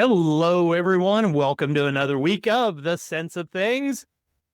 Hello, everyone. Welcome to another week of The Sense of Things.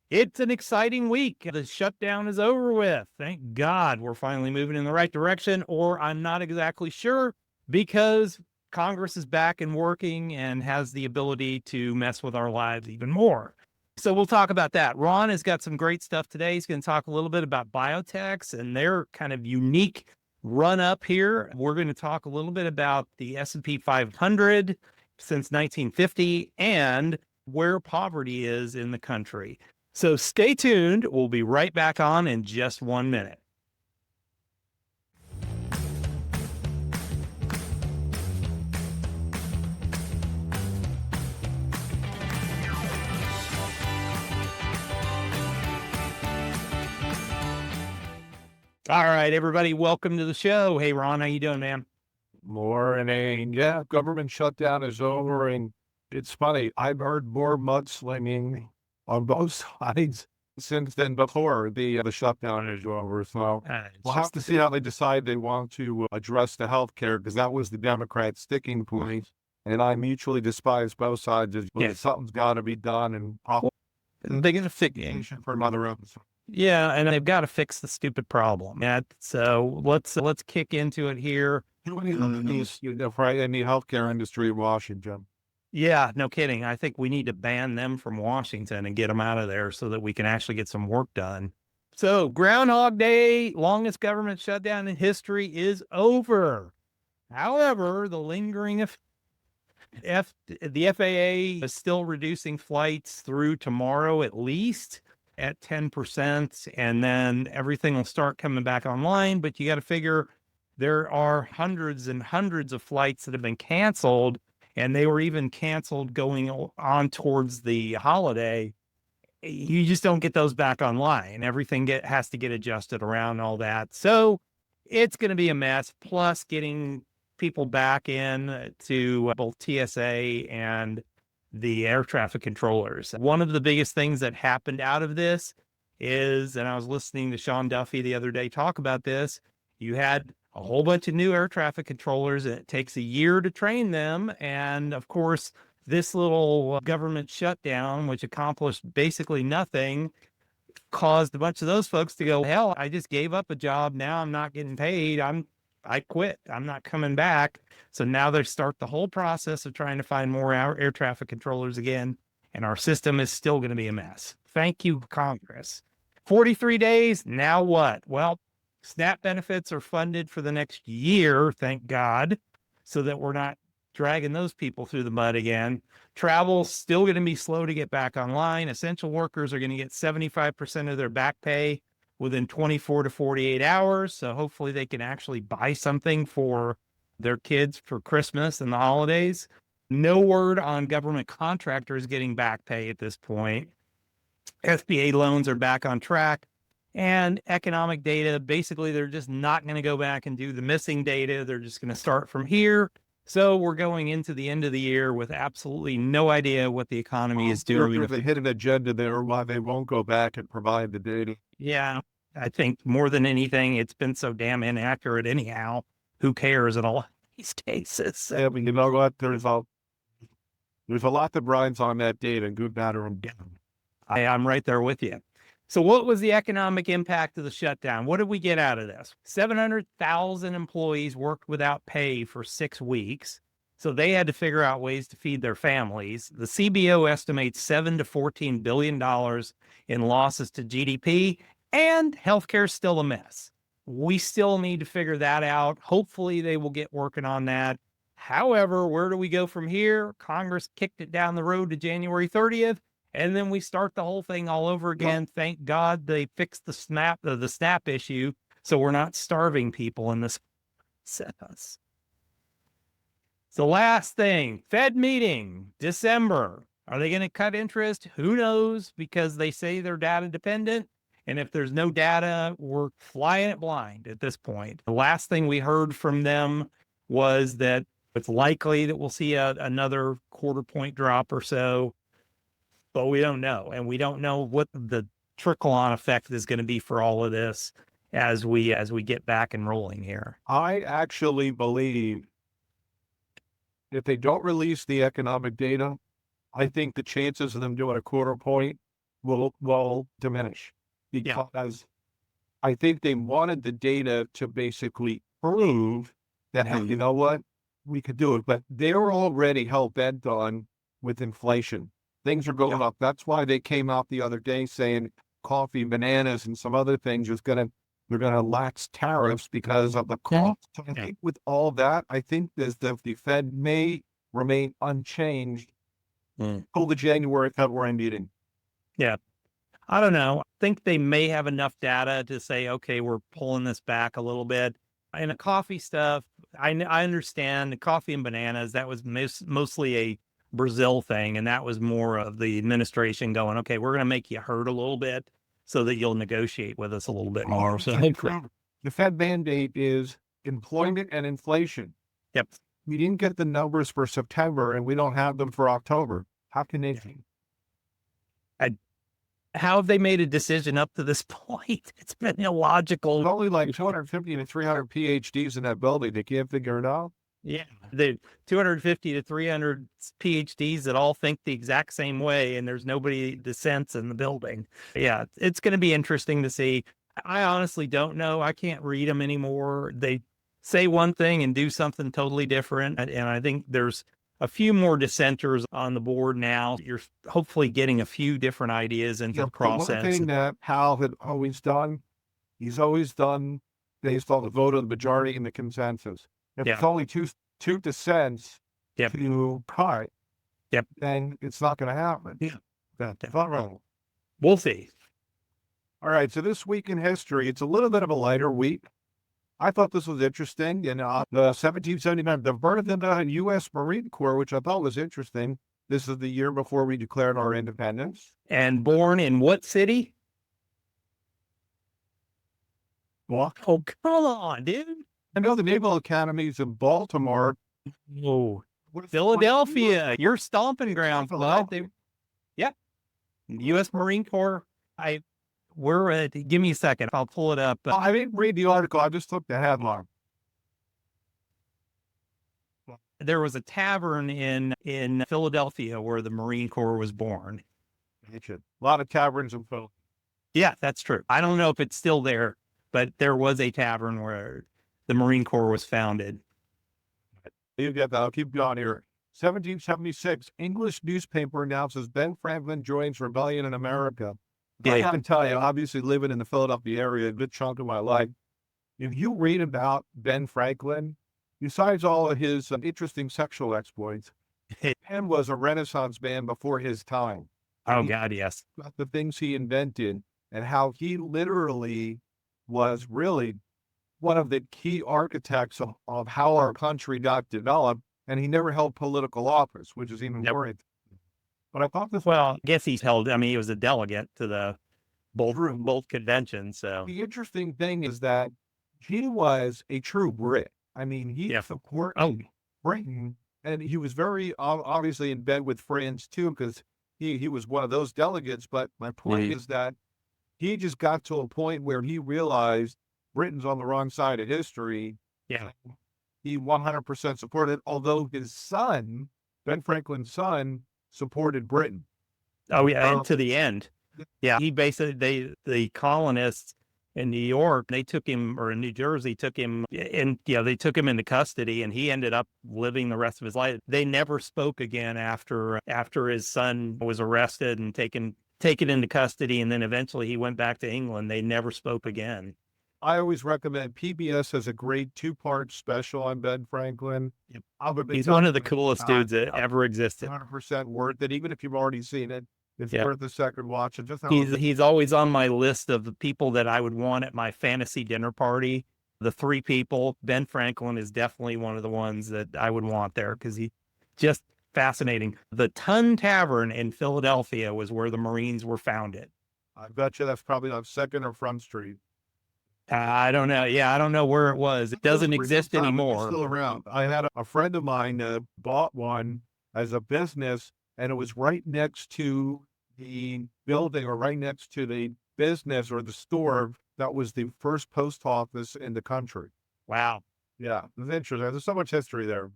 It's an exciting week. The shutdown is over with. Thank God we're finally moving in the right direction, or I'm not exactly sure because Congress is back and working and has the ability to mess with our lives even more. So we'll talk about that. Ron has got some great stuff today. He's going to talk a little bit about biotechs and their kind of unique run up here. We're going to talk a little bit about the S&P 500 since 1950 and where poverty is in the country. So stay tuned. We'll be right back on in just 1 minute. All right, everybody, welcome to the show. Hey, Ron, how you doing, man? Morning. Yeah, government shutdown is over, and it's funny. I've heard more mudslinging on both sides since than before the shutdown is over. So we'll have to see how they decide they want to address the health care, because that was the Democrats' sticking point. And I mutually despise both sides. Something's got to be done, and they're going to fix for another episode. Yeah, and they've got to fix the stupid problem. Yeah, so let's kick into it here. In the healthcare industry in Washington. Yeah, no kidding. I think we need to ban them from Washington and get them out of there so that we can actually get some work done. So Groundhog Day, longest government shutdown in history, is over. However, the lingering the FAA is still reducing flights through tomorrow at least at 10%, and then everything will start coming back online. But you got to figure there are hundreds and hundreds of flights that have been canceled, and they were even canceled going on towards the holiday. You just don't get those back online. Everything has to get adjusted around all that. So it's going to be a mess, plus getting people back in to both TSA and the air traffic controllers. One of the biggest things that happened out of this is, and I was listening to Sean Duffy the other day talk about this, you had a whole bunch of new air traffic controllers, and it takes a year to train them. And of course, this little government shutdown, which accomplished basically nothing, caused a bunch of those folks to go, hell, I just gave up a job. Now I'm not getting paid. I quit. I'm not coming back. So now they start the whole process of trying to find more air traffic controllers again. And our system is still going to be a mess. Thank you, Congress. 43 days. Now what? Well, SNAP benefits are funded for the next year, thank God, so that we're not dragging those people through the mud again. Travel's still going to be slow to get back online. Essential workers are going to get 75% of their back pay within 24 to 48 hours. So hopefully they can actually buy something for their kids for Christmas and the holidays. No word on government contractors getting back pay at this point. SBA loans are back on track. And economic data, basically, they're just not going to go back and do the missing data. They're just going to start from here. So we're going into the end of the year with absolutely no idea what the economy is doing. There's a hidden agenda there why they won't go back and provide the data. Yeah, I think more than anything, it's been so damn inaccurate anyhow. Who cares in all these cases? Yeah, but you know what? There's a lot that rides on that data, good, bad, or indifferent. I'm right there with you. So what was the economic impact of the shutdown? What did we get out of this? 700,000 employees worked without pay for 6 weeks. So they had to figure out ways to feed their families. The CBO estimates $7 to $14 billion in losses to GDP, and healthcare is still a mess. We still need to figure that out. Hopefully they will get working on that. However, where do we go from here? Congress kicked it down the road to January 30th. And then we start the whole thing all over again. Thank God they fixed the SNAP issue, so we're not starving people in this process. So last thing, Fed meeting, December. Are they going to cut interest? Who knows? Because they say they're data dependent. And if there's no data, we're flying it blind at this point. The last thing we heard from them was that it's likely that we'll see another quarter point drop or so. But we don't know. And we don't know what the trickle-on effect is going to be for all of this as we get back and rolling here. I actually believe if they don't release the economic data, I think the chances of them doing a quarter point will diminish, because I think they wanted the data to basically prove that, hey, you know what, we could do it. But they were already hell bent on with inflation. Things are going up. That's why they came out the other day saying coffee, bananas, and some other things they're gonna lax tariffs because of the cost. So I think with all that, I think the Fed may remain unchanged till the January February meeting. Yeah. I don't know. I think they may have enough data to say, okay, we're pulling this back a little bit. And the coffee stuff, I understand the coffee and bananas, that was mostly a Brazil thing. And that was more of the administration going, okay, we're going to make you hurt a little bit so that you'll negotiate with us a little bit more. So the Fed mandate is employment and inflation. Yep. We didn't get the numbers for September and we don't have them for October. How can they? How have they made a decision up to this point? It's been illogical. There's only like 250 to 300 PhDs in that building. They can't figure it out. Yeah, the 250 to 300 PhDs that all think the exact same way, and there's nobody dissents in the building. Yeah, it's going to be interesting to see. I honestly don't know. I can't read them anymore. They say one thing and do something totally different. And I think there's a few more dissenters on the board now. You're hopefully getting a few different ideas into the process. One thing that Hal had always done, he's always done based on the vote of the majority and the consensus. If it's only two dissents to cut, then it's not going to happen. That's not wrong. We'll see. All right. So this week in history, it's a little bit of a lighter week. I thought this was interesting. In the 1779, the birth of the U.S. Marine Corps, which I thought was interesting. This is the year before we declared our independence. And born in what city? What? Oh, come on, dude. I know the Naval Academy is in Baltimore. Oh, Philadelphia, your stomping ground. U.S. Marine Corps. Give me a second. I'll pull it up. I didn't read the article. I just took the headline. There was a tavern in Philadelphia where the Marine Corps was born. A lot of taverns in Philadelphia. Yeah, that's true. I don't know if it's still there, but there was a tavern where the Marine Corps was founded. You get that. I'll keep going here. 1776, English newspaper announces Ben Franklin joins rebellion in America. I can tell you, obviously living in the Philadelphia area, a good chunk of my life, if you read about Ben Franklin, besides all of his interesting sexual exploits, Ben was a Renaissance man before his time. Oh, God, yes. The things he invented and how he literally was really one of the key architects of how our country got developed, and he never held political office, which is even more. But I thought this. Well, I guess he was a delegate to the both conventions. So the interesting thing is that he was a true Brit. I mean, he supported Britain, and he was very obviously in bed with France too, because he was one of those delegates. But my point is that he just got to a point where he realized Britain's on the wrong side of history. Yeah, he 100% supported, although his son, Ben Franklin's son, supported Britain. Oh yeah, and to the end. Yeah, he basically the colonists in New York, they took him, or in New Jersey, took him, and they took him into custody, and he ended up living the rest of his life. They never spoke again after his son was arrested and taken into custody, and then eventually he went back to England. They never spoke again. I always recommend PBS has a great 2-part special on Ben Franklin. Yep. He's one of the coolest dudes that ever existed. 100% worth it. Even if you've already seen it, it's worth a second watch. And he's always on my list of the people that I would want at my fantasy dinner party. The 3 people, Ben Franklin is definitely one of the ones that I would want there because he's just fascinating. The Ton Tavern in Philadelphia was where the Marines were founded. I bet you that's probably on 2nd or Front Street. I don't know. Yeah, I don't know where it was. It doesn't exist anymore. It's still around. I had a friend of mine bought one as a business, and it was right next to the building, or right next to the business or the store that was the first post office in the country. Wow. Yeah, it's interesting. There's so much history there.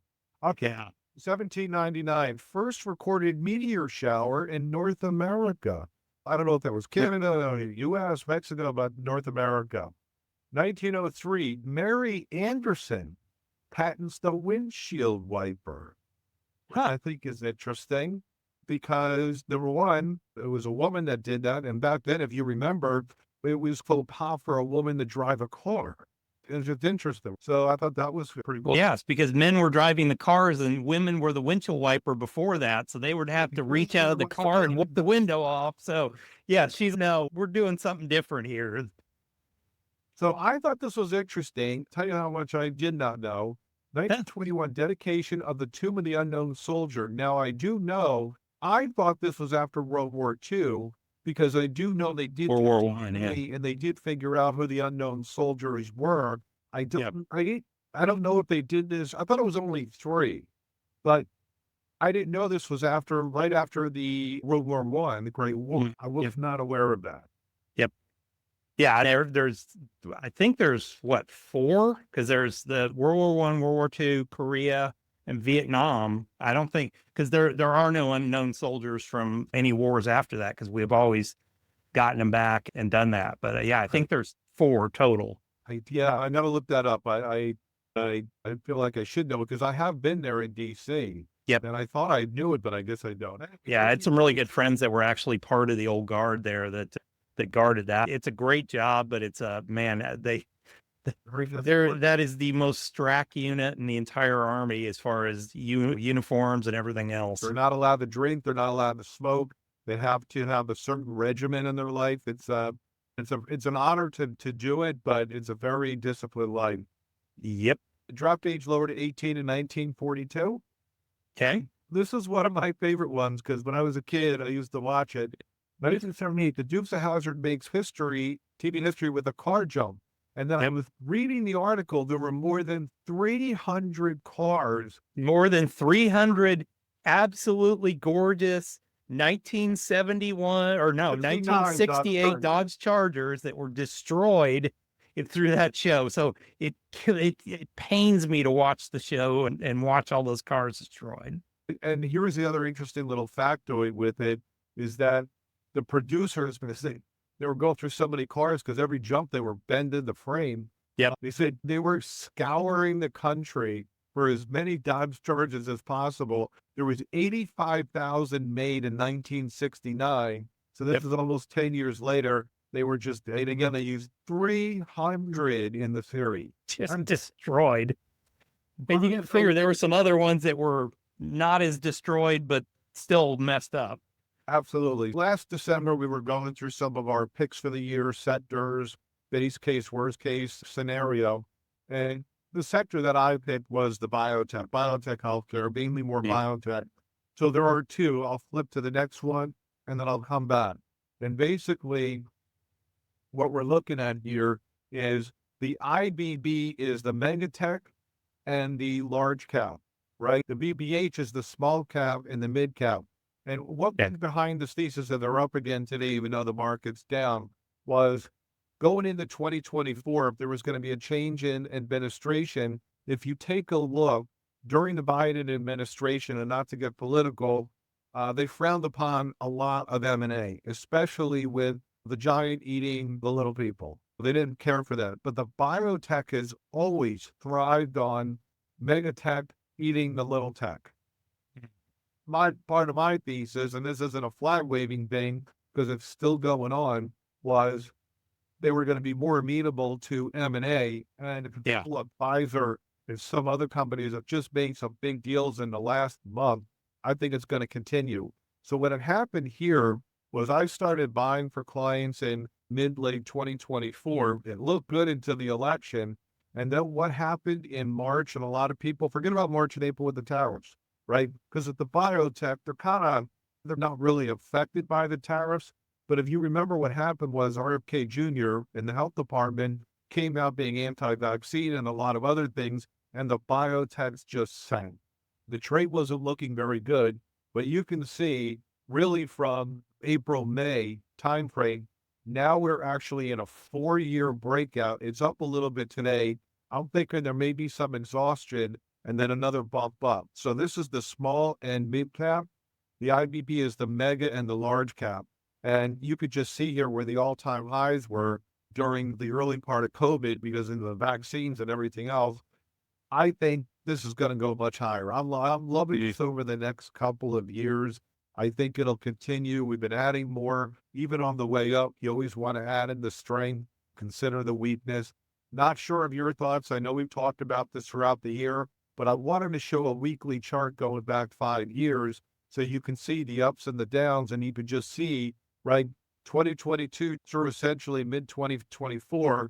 Okay. 1799, first recorded meteor shower in North America. I don't know if that was Canada, U.S., Mexico, but North America. 1903, Mary Anderson patents the windshield wiper, which Huh. I think is interesting because, number one, it was a woman that did that. And back then, if you remember, it was faux pas for a woman to drive a car. It's just interesting. So I thought that was pretty Well, cool. yes, because men were driving the cars and women were the windshield wiper before that. So they would have to reach out of the car and wipe the window off. So, yeah, no, we're doing something different here. So I thought this was interesting. Tell you how much I did not know. 1921, dedication of the Tomb of the Unknown Soldier. Now, I do know, I thought this was after World War II because I do know they did World War One, yeah. and they did figure out who the unknown soldiers were. I don't, I don't know if they did this. I thought it was only 3, but I didn't know this was right after the World War One, the Great War. I was not aware of that. Yep. Yeah, I think there's what, 4? Because there's the World War One, World War II, Korea, and Vietnam. I don't think, because there are no unknown soldiers from any wars after that, because we've always gotten them back and done that. But yeah, I think there's 4 total. I never looked that up. I feel like I should know because I have been there in DC. Yep. And I thought I knew it, but I guess I don't. Yeah, I had some really good friends that were actually part of the old guard there that guarded that. It's a great job, but it's a man, that is the most strack unit in the entire army as far as uniforms and everything else. They're not allowed to drink. They're not allowed to smoke. They have to have a certain regimen in their life. It's an honor to do it, but it's a very disciplined life. Yep. The drop age lowered to 18 in 1942. Okay. This is one of my favorite ones because when I was a kid, I used to watch it. 1978, the Dukes of Hazzard makes history, TV history with a car jump. And then I was reading the article. There were more than 300 cars. More than 300 absolutely gorgeous 1968 Dodge Chargers that were destroyed through that show. So it pains me to watch the show and watch all those cars destroyed. And here's the other interesting little factoid with it is that the producers, they were going through so many cars because every jump they were bending the frame. Yep. They said they were scouring the country for as many Dodge Chargers as possible. There was 85,000 made in 1969. So this is almost 10 years later. They were and again, they used 300 in the series. Just destroyed. And you can figure there were some other ones that were not as destroyed, but still messed up. Absolutely. Last December, we were going through some of our picks for the year, sectors, base case, worst case scenario. And the sector that I picked was the biotech healthcare, mainly more biotech. So there are 2. I'll flip to the next one and then I'll come back. And basically, what we're looking at here is the IBB is the mega tech and the large cap, right? The BBH is the small cap and the mid cap. And what went behind this thesis that they're up again today, even though the market's down, was going into 2024, if there was going to be a change in administration, if you take a look during the Biden administration, and not to get political, they frowned upon a lot of M&A, especially with the giant eating the little people. They didn't care for that. But the biotech has always thrived on megatech eating the little tech. Part of my thesis, and this isn't a flag waving thing because it's still going on, was they were going to be more amenable to M&A. And if you look, Pfizer and some other companies have just made some big deals in the last month, I think it's going to continue. So what had happened here was I started buying for clients in mid-late 2024. It looked good until the election. And then what happened in March, and a lot of people forget about March and April with the tariffs. Right? Because at the biotech, they're not really affected by the tariffs. But if you remember what happened was RFK Jr. in the health department came out being anti-vaccine and a lot of other things, and the biotechs just sank. The trade wasn't looking very good, but you can see really from April, May timeframe, now we're actually in a 4-year breakout. It's up a little bit today. I'm thinking there may be some exhaustion and then another bump up. So this is the small and mid cap. The IBB is the mega and the large cap. And you could just see here where the all-time highs were during the early part of COVID because of the vaccines and everything else. I think this is going to go much higher. I'm loving this over the next couple of years. I think it'll continue. We've been adding more, even on the way up. You always want to add in the strength, consider the weakness. Not sure of your thoughts. I know we've talked about this throughout the year, but I wanted to show a weekly chart going back 5 years so you can see the ups and the downs, and you can just see, right, 2022 through essentially mid-2024,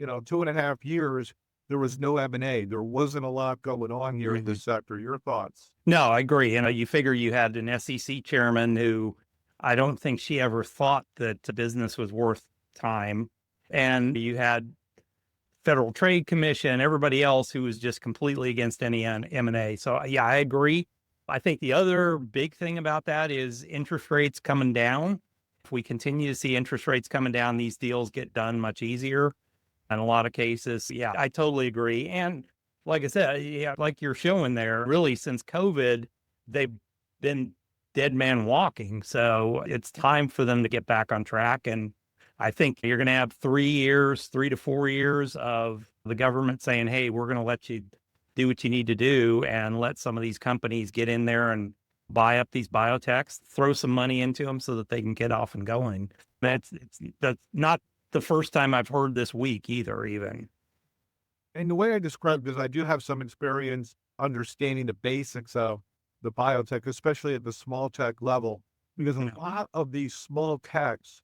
2.5 years, there was no M&A. There wasn't a lot going on here in this sector. Your thoughts? No, I agree. You figure you had an SEC chairman who I don't think she ever thought that the business was worth time. And you had Federal Trade Commission, everybody else who was just completely against any M&A. So yeah, I agree. I think the other big thing about that is interest rates coming down. If we continue to see interest rates coming down, these deals get done much easier. In a lot of cases, yeah, I totally agree. And like I said, yeah, like you're showing there, really since COVID, they've been dead man walking. So it's time for them to get back on track. And I think you're going to have 3 to 4 years of the government saying, hey, we're going to let you do what you need to do and let some of these companies get in there and buy up these biotechs, throw some money into them so that they can get off and going. That's not the first time I've heard this week either, even. And the way I described this, I do have some experience understanding the basics of the biotech, especially at the small tech level, because a lot of these small techs,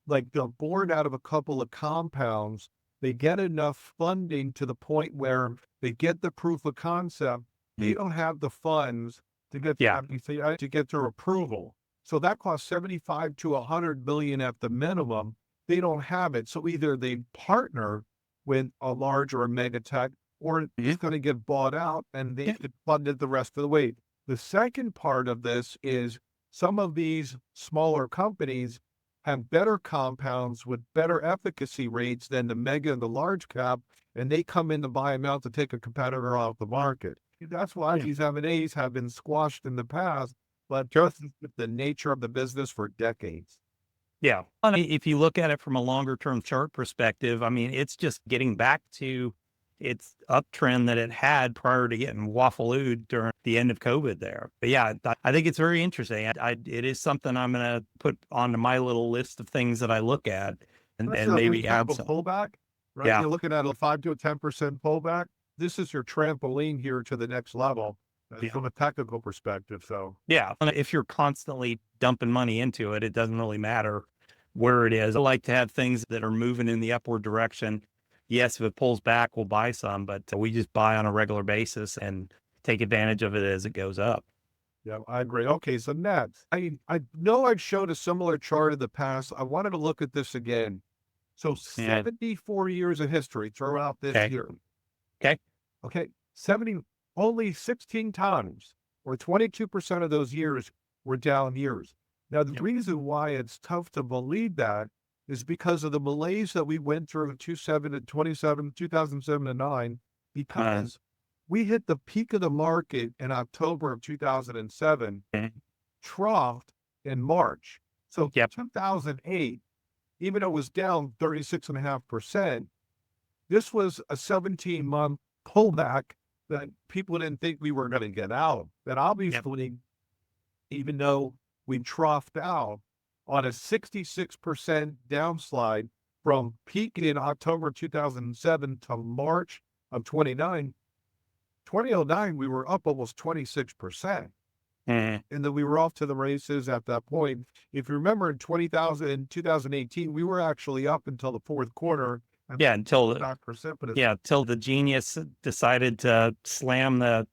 like they're born out of a couple of compounds, they get enough funding to the point where they get the proof of concept. They don't have the funds to get to get their approval. So that costs 75 to 100 million at the minimum. They don't have it. So either they partner with a large or a mega tech, or it's going to get bought out and they get funded the rest of the way. The second part of this is some of these smaller companies have better compounds with better efficacy rates than the mega and the large cap, and they come in to buy them out to take a competitor off the market. That's why these M&As have been squashed in the past, but just the nature of the business for decades. Yeah. If you look at it from a longer term chart perspective, I mean, it's just getting back to its uptrend that it had prior to getting waffled during the end of COVID there. But yeah, I think it's very interesting. It is something I'm going to put onto my little list of things that I look at and maybe add some pullback, right? Yeah. You're looking at a 5 to 10% pullback. This is your trampoline here to the next level from a technical perspective. So yeah, if you're constantly dumping money into it, it doesn't really matter where it is. I like to have things that are moving in the upward direction. Yes, if it pulls back, we'll buy some, but we just buy on a regular basis and take advantage of it as it goes up. Yeah, I agree. Okay, so next, I know I've showed a similar chart in the past. I wanted to look at this again. So 74 years of history throughout this year. Okay. 70, only 16 times, or 22% of those years were down years. Now, the reason why it's tough to believe that is because of the malaise that we went through in 2007 and 9, because we hit the peak of the market in October of 2007, troughed in March. So 2008, even though it was down 36.5%, this was a 17-month pullback that people didn't think we were going to get out of. That obviously, even though we troughed out on a 66% downslide from peak in October 2007 to March of 2009, we were up almost 26%. And then we were off to the races at that point. If you remember in 2018, we were actually up until the fourth quarter. Until the genius decided to slam the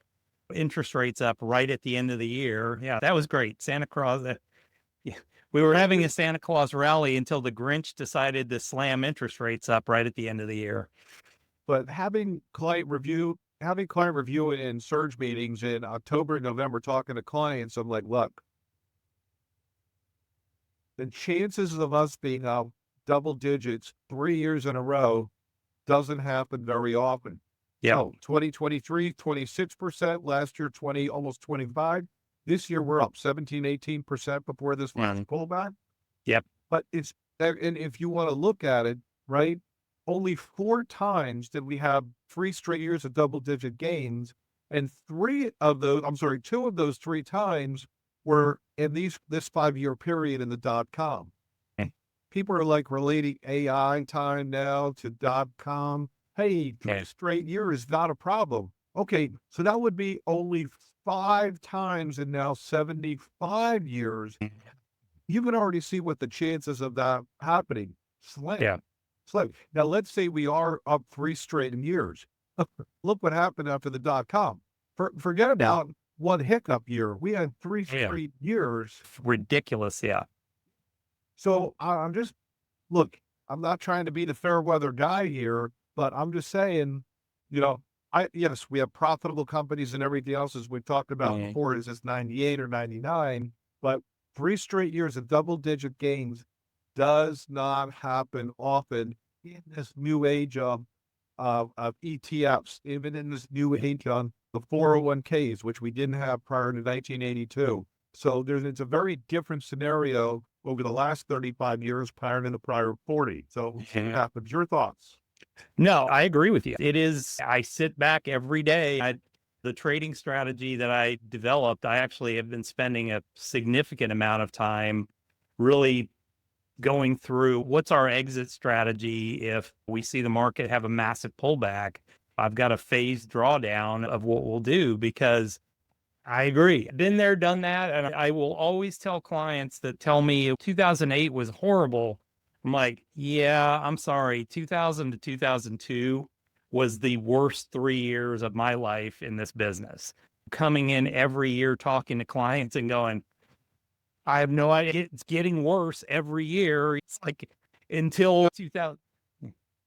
interest rates up right at the end of the year. Yeah, that was great. Santa Claus. We were having a Santa Claus rally until the Grinch decided to slam interest rates up right at the end of the year. But having client review in surge meetings in October and November, talking to clients, I'm like, look, the chances of us being up double digits 3 years in a row doesn't happen very often. Yeah. So 2023, 26%. Last year, almost 25. This year, we're up 17, 18% before this last pullback. Yep. But and if you want to look at it, right, only 4 times did we have 3 straight years of double-digit gains, and 2 of those 3 times were in this 5-year period in the dot-com. Okay. People are like relating AI time now to dot-com. Hey, 3 straight years is not a problem. Okay, so that would be only 5 times in now 75 years. You can already see what the chances of that happening. Slim. Yeah. Slim. Now, let's say we are up 3 straight years. Look what happened after the dot-com. Forget about one hiccup year. We had 3 straight years. Ridiculous. Yeah. So I'm just, look, I'm not trying to be the fair weather guy here, but I'm just saying, yes, we have profitable companies and everything else, as we talked about before, is this 98 or 99, but 3 straight years of double-digit gains does not happen often in this new age of ETFs, even in this new age on the 401ks, which we didn't have prior to 1982. So it's a very different scenario over the last 35 years prior to the prior 40. So what happens? Your thoughts? No, I agree with you. It is, I sit back every day. The trading strategy that I developed, I actually have been spending a significant amount of time really going through what's our exit strategy if we see the market have a massive pullback. I've got a phased drawdown of what we'll do, because I agree. Been there, done that. And I will always tell clients that tell me 2008 was horrible. I'm like, yeah, I'm sorry. 2000 to 2002 was the worst 3 years of my life in this business. Coming in every year, talking to clients and going, I have no idea. It's getting worse every year. It's like until 2000.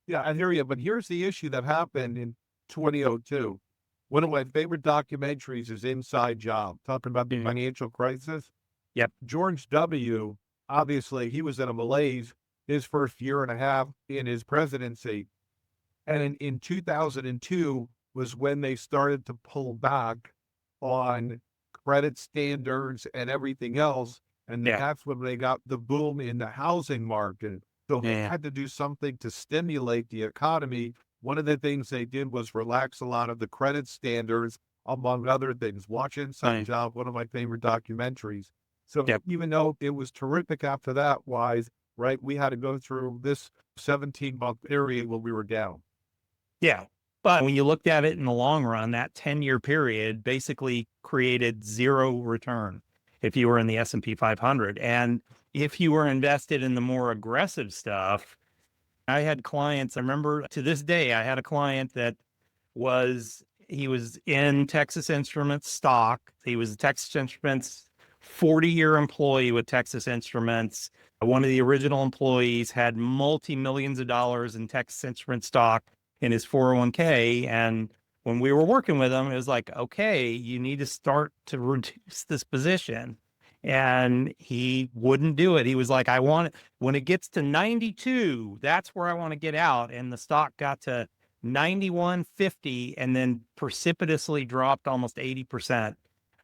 Yeah, I hear you. But here's the issue that happened in 2002. One of my favorite documentaries is Inside Job, talking about the financial crisis. Yep. George W., obviously, he was in a malaise his first year and a half in his presidency. And in 2002 was when they started to pull back on credit standards and everything else. And that's when they got the boom in the housing market. So they had to do something to stimulate the economy. One of the things they did was relax a lot of the credit standards, among other things. Watch Inside Job, one of my favorite documentaries. So even though it was terrific after that, right, we had to go through this 17-month period when we were down. Yeah. But when you looked at it in the long run, that 10-year period basically created zero return if you were in the S&P 500. And if you were invested in the more aggressive stuff, I had clients, I remember to this day, I had a client that he was in Texas Instruments stock. He was a Texas Instruments 40-year employee with Texas Instruments. One of the original employees had multi-millions of dollars in Texas Instruments stock in his 401k. And when we were working with him, it was like, okay, you need to start to reduce this position. And he wouldn't do it. He was like, when it gets to 92, that's where I want to get out. And the stock got to 91.50 and then precipitously dropped almost 80%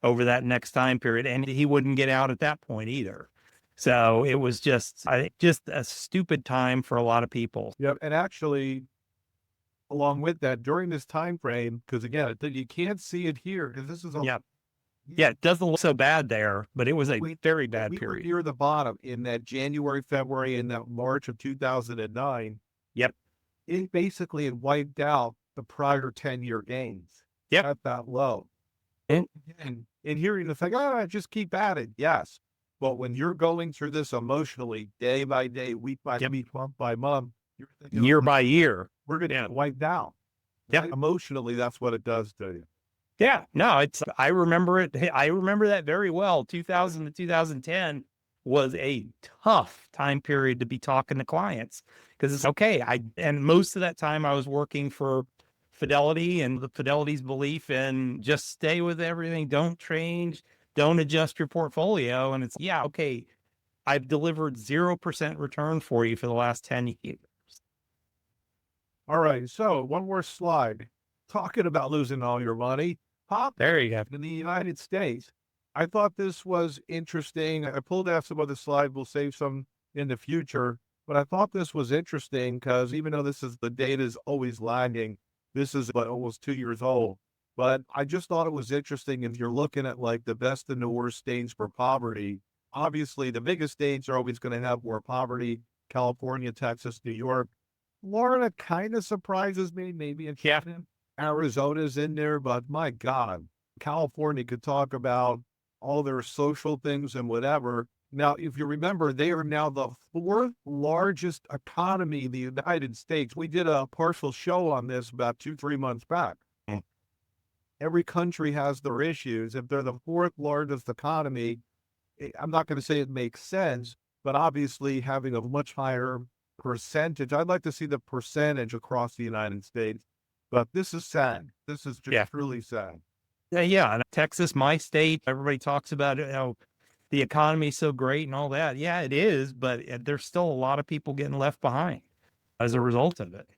over that next time period. And he wouldn't get out at that point either. So it was just a stupid time for a lot of people. Yep. And actually, along with that, during this time frame, because again, you can't see it here because this is yeah, it doesn't look so bad there, but it was a very bad period. We were near the bottom in that January, February, and that March of 2009. Yep. It basically had wiped out the prior 10-year gains. Yep. At that low. And here you think, just keep at it. Yes. But when you're going through this emotionally, day by day, week by week, month by month, you're thinking, year by year, we're going to get wiped out. Yeah. Right? Emotionally, that's what it does to you. Yeah, no, I remember it. I remember that very well. 2000 to 2010 was a tough time period to be talking to clients because it's okay. And most of that time I was working for Fidelity, and the Fidelity's belief in just stay with everything, don't change, don't adjust your portfolio. And it's, okay, I've delivered 0% return for you for the last 10 years. All right. So one more slide. Talking about losing all your money, pop There you go. in the United States. I thought this was interesting. I pulled out some other slides. We'll save some in the future, but I thought this was interesting because even though the data is always lagging, this is almost 2 years old. But I just thought it was interesting if you're looking at like the best and the worst states for poverty. Obviously, the biggest states are always going to have more poverty: California, Texas, New York. Florida kind of surprises me, maybe in Arizona's in there, but my God, California could talk about all their social things and whatever. Now, if you remember, they are now the fourth largest economy in the United States. We did a partial show on this about 2, 3 months back. Every country has their issues. If they're the fourth largest economy, I'm not going to say it makes sense, but obviously having a much higher percentage. I'd like to see the percentage across the United States, but this is sad. This is just truly sad. Yeah. And Texas, my state, everybody talks about it, how the economy is so great and all that. Yeah, it is, but there's still a lot of people getting left behind as a result of it.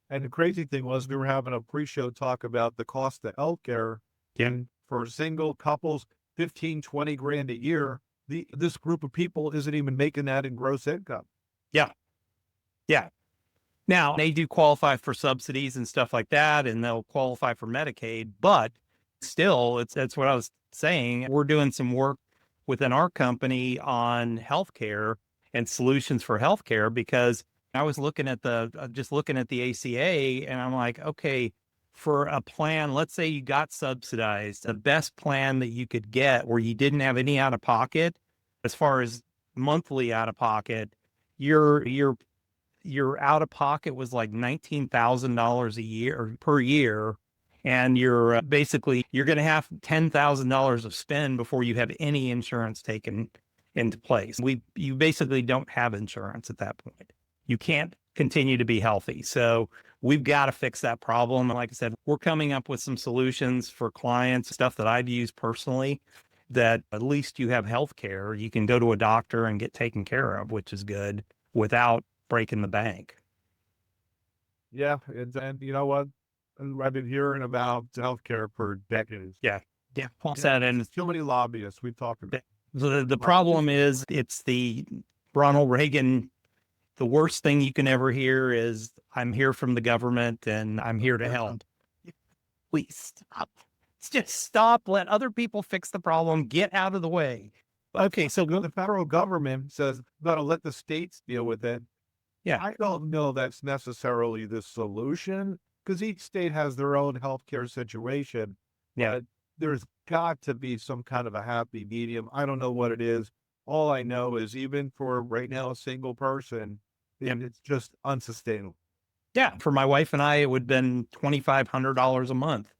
And the crazy thing was we were having a pre-show talk about the cost of healthcare. And for single couples, 15, 20 grand a year, this group of people isn't even making that in gross income. Yeah. Yeah. Now, they do qualify for subsidies and stuff like that, and they'll qualify for Medicaid, but still, that's what I was saying. We're doing some work within our company on healthcare and solutions for healthcare, because I was looking at just looking at the ACA, and I'm like, okay, for a plan, let's say you got subsidized, the best plan that you could get where you didn't have any out of pocket, as far as monthly out of pocket, your out of pocket was like $19,000 a year or per year. And you're basically, you're going to have $10,000 of spend before you have any insurance taken into place. You basically don't have insurance at that point. You can't continue to be healthy. So we've got to fix that problem. Like I said, we're coming up with some solutions for clients, stuff that I've used personally, that at least you have health care. You can go to a doctor and get taken care of, which is good, without breaking the bank. Yeah. And you know what? I've been hearing about healthcare for decades. Yeah. And too many lobbyists we've talked about. The problem is it's the Ronald Reagan. The worst thing you can ever hear is, I'm here from the government and I'm here to help. Please stop. Just stop. Let other people fix the problem. Get out of the way. Okay. So the federal government says, gotta let the states deal with it. Yeah. I don't know that's necessarily the solution, because each state has their own healthcare situation. Yeah. But there's got to be some kind of a happy medium. I don't know what it is. All I know is even for right now, a single person, it's just unsustainable. Yeah. For my wife and I, it would have been $2,500 a month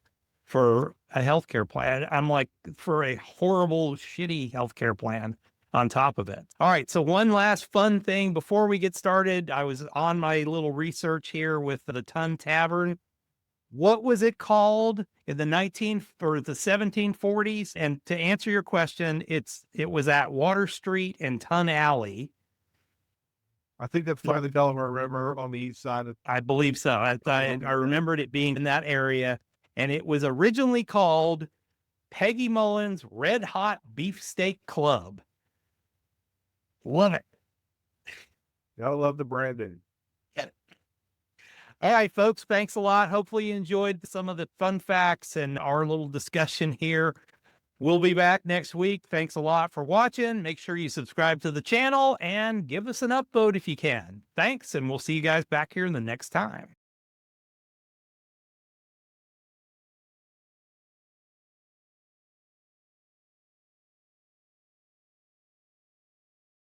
for a healthcare plan. I'm like, for a horrible, shitty healthcare plan on top of it. All right. So one last fun thing before we get started, I was on my little research here with the Ton Tavern. What was it called in the 1740s? And to answer your question, it was at Water Street and Ton Alley. I think that's by the Delaware River on the east side. I believe so. I remembered it being in that area, and it was originally called Peggy Mullen's Red Hot Beefsteak Club. Love it. I love the branding. All right, folks, thanks a lot. Hopefully you enjoyed some of the fun facts and our little discussion here. We'll be back next week. Thanks a lot for watching. Make sure you subscribe to the channel and give us an upvote if you can. Thanks, and we'll see you guys back here the next time.